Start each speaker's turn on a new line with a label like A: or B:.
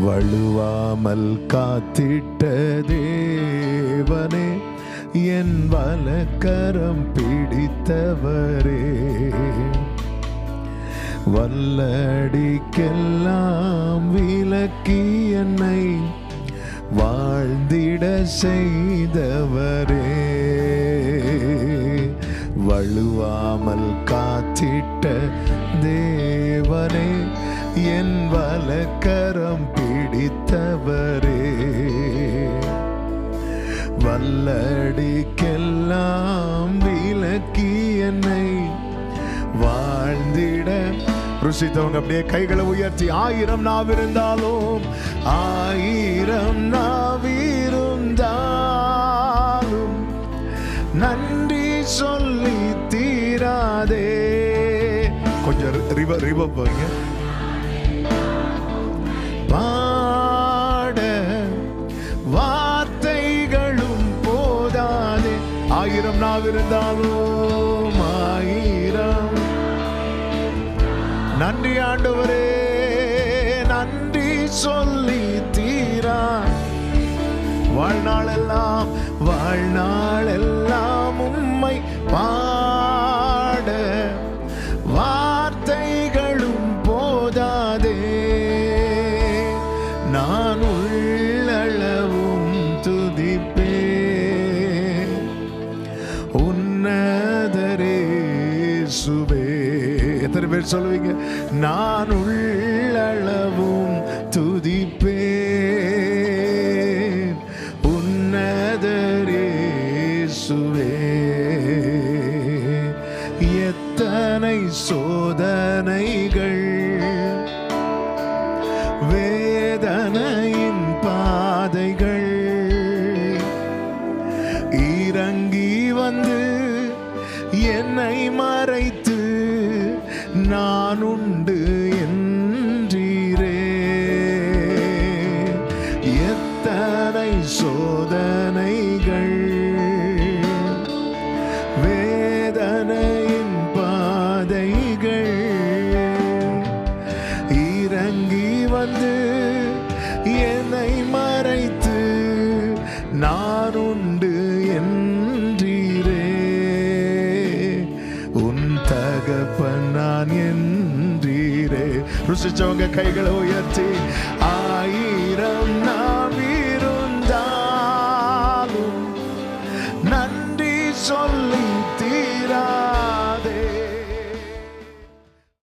A: வழுவாமல் காத்திட்ட தேவனே, என் வலக்கரம் பிடித்தவரே, வல்லடிக்கெல்லாம் விலக்கி என்னை வாழ்ந்திட செய்தவரே, வழுவாமல் காத்திட்ட தேவனே, என் வலக்கரம் பிடித்தவரே, வல்லடிக்கெல்லாம் விலக்கி என்னை வாழ்ந்திட. ருசித்தவங்க அப்படியே கைகளை உயர்த்தி, 1000 நாவிருந்தாலும் 1000 நாவிருந்தாலும் நன்றி சொல்லி தீராதே. கொஞ்சம் ரிவ போங்க. பாட வார்த்தைகளும் போதாதே. 1000 நாவிருந்தாலும் 1000 நன்றி ஆண்டவரே, நன்றி சொல்லி தீரா. வாழ்நாளெல்லாம் வாழ்நாளெல்லாம் உம்மை பாட வார்த்தைகளும் போதாதே. நான் உள்ளளவும் துதிப்பேன் உன்னதரே சுவே. எத்தனை பேர் சொல்லுவீங்க? நான் உள்ளளவும் துதிப்பேன் உன்னதரே சுவே. எத்தனை சோதனைகள் வேதனையின் பாதைகள் இறங்கி வந்து என்னை மறைத்து நான் உண்டு என்றீரே. எத்தனை சோதனைகள் வேதனையின் பாதைகள் இறங்கி வந்து என்னை மறைத்து நான் உண்டு என்றீரே. உன் தகப்பன் நான் என்றீரே. ருசிச்சவங்க கைகளை உயர்த்தி, 1000 நாவிருந்தாலும் நன்றி சொல்லி